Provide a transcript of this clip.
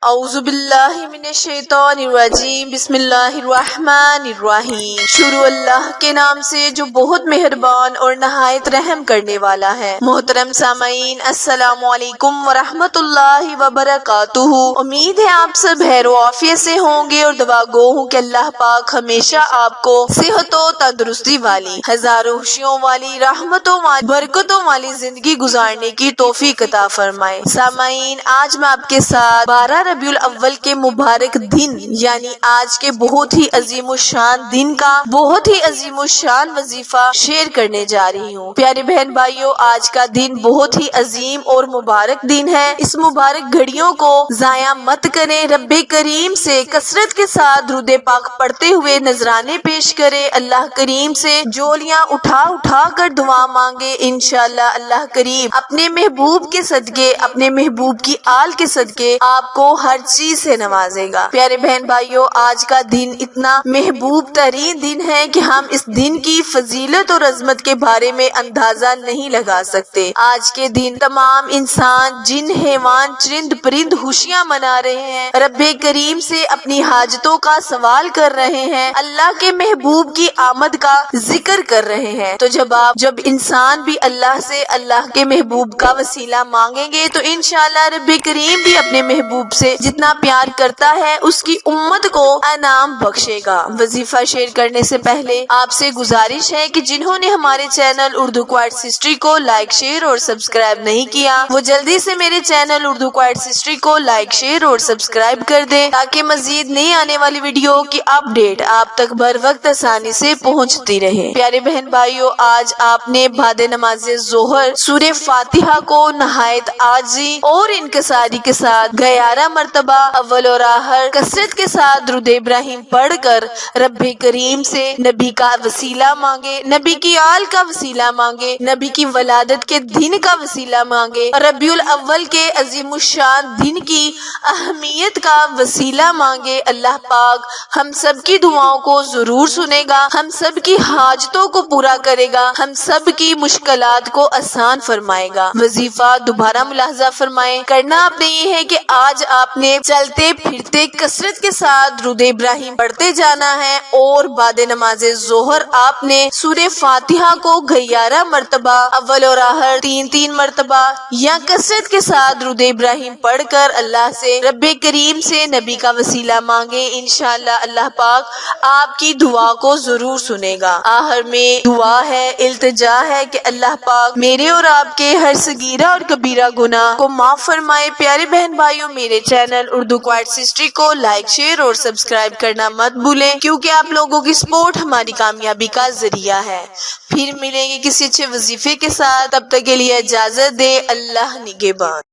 اعوذ باللہ من الشیطان الرجیم بسم اللہ الرحمن الرحیم۔ شروع اللہ کے نام سے جو بہت مہربان اور نہایت رحم کرنے والا ہے۔ محترم سامعین، السلام علیکم ورحمۃ اللہ وبرکاتہ۔ امید ہے آپ سب خیر و عافیت سے ہوں گے اور دعا گو ہوں کہ اللہ پاک ہمیشہ آپ کو صحت و تندرستی والی، ہزاروں خوشیوں والی، رحمتوں والی، برکتوں والی زندگی گزارنے کی توفیق عطا فرمائے۔ سامعین، آج میں آپ کے ساتھ 12 ربیع الاول کے مبارک دن یعنی آج کے بہت ہی عظیم الشان دن کا بہت ہی عظیم الشان وظیفہ شیئر کرنے جا رہی ہوں۔ پیارے بہن بھائیوں، آج کا دن بہت ہی عظیم اور مبارک دن ہے۔ اس مبارک گھڑیوں کو ضائع مت کریں، رب کریم سے کثرت کے ساتھ درود پاک پڑھتے ہوئے نذرانے پیش کریں، اللہ کریم سے جولیاں اٹھا اٹھا کر دعا مانگے، انشاءاللہ اللہ کریم اپنے محبوب کے صدقے، اپنے محبوب کی آل کے صدقے آپ کو ہر چیز سے نوازے گا۔ پیارے بہن بھائیوں، آج کا دن اتنا محبوب ترین دن ہے کہ ہم اس دن کی فضیلت اور عظمت کے بارے میں اندازہ نہیں لگا سکتے۔ آج کے دن تمام انسان، جن، حیوان، چرند پرند خوشیاں منا رہے ہیں، رب کریم سے اپنی حاجتوں کا سوال کر رہے ہیں، اللہ کے محبوب کی آمد کا ذکر کر رہے ہیں۔ تو جب انسان بھی اللہ سے اللہ کے محبوب کا وسیلہ مانگیں گے تو انشاءاللہ رب کریم بھی اپنے محبوب سے جتنا پیار کرتا ہے اس کی امت کو انعام بخشے گا۔ وظیفہ شیئر کرنے سے پہلے آپ سے گزارش ہے کہ جنہوں نے ہمارے چینل اردو کوئٹس ہسٹری کو لائک، شیئر اور سبسکرائب نہیں کیا، وہ جلدی سے میرے چینل اردو کوئٹس ہسٹری کو لائک، شیئر اور سبسکرائب کر دیں تاکہ مزید نئی آنے والی ویڈیو کی اپڈیٹ آپ تک بر وقت آسانی سے پہنچتی رہے۔ پیارے بہن بھائیوں، آج آپ نے بعد نماز ظہر سورہ فاتحہ کو نہایت عاجزی اور انکساری کے ساتھ 11 مرتبہ اول اور آخر کثرت کے ساتھ درود ابراہیم پڑھ کر رب کریم سے نبی کا وسیلہ مانگے، نبی کی آل کا وسیلہ مانگے، نبی کی ولادت کے دن کا وسیلہ مانگے اور ربیع الاول کے عظیم الشان دن کی اہمیت کا وسیلہ مانگے۔ اللہ پاک ہم سب کی دعاؤں کو ضرور سنے گا، ہم سب کی حاجتوں کو پورا کرے گا، ہم سب کی مشکلات کو آسان فرمائے گا۔ وظیفہ دوبارہ ملاحظہ فرمائیں، کرنا آپ نے یہ ہے کہ آج آپ نے چلتے پھرتے کثرت کے ساتھ درود ابراہیم پڑھتے جانا ہے اور بعد نماز ظہر آپ نے سورہ فاتحہ کو 11 مرتبہ اول اور آخر 3 مرتبہ یا کثرت کے ساتھ درود ابراہیم پڑھ کر اللہ سے، رب کریم سے نبی کا وسیلہ مانگے، انشاءاللہ اللہ پاک آپ کی دعا کو ضرور سنے گا۔ آخر میں دعا ہے، التجا ہے کہ اللہ پاک میرے اور آپ کے ہر صغیرہ اور کبیرہ گناہ کو معاف فرمائے۔ پیارے بہن بھائیوں، میرے چینل اردو کوئٹس ہسٹری کو لائک، شیئر اور سبسکرائب کرنا مت بھولیں کیونکہ آپ لوگوں کی سپورٹ ہماری کامیابی کا ذریعہ ہے۔ پھر ملیں گے کسی اچھے وظیفے کے ساتھ، تب تک کے لیے اجازت دے، اللہ نگہبان۔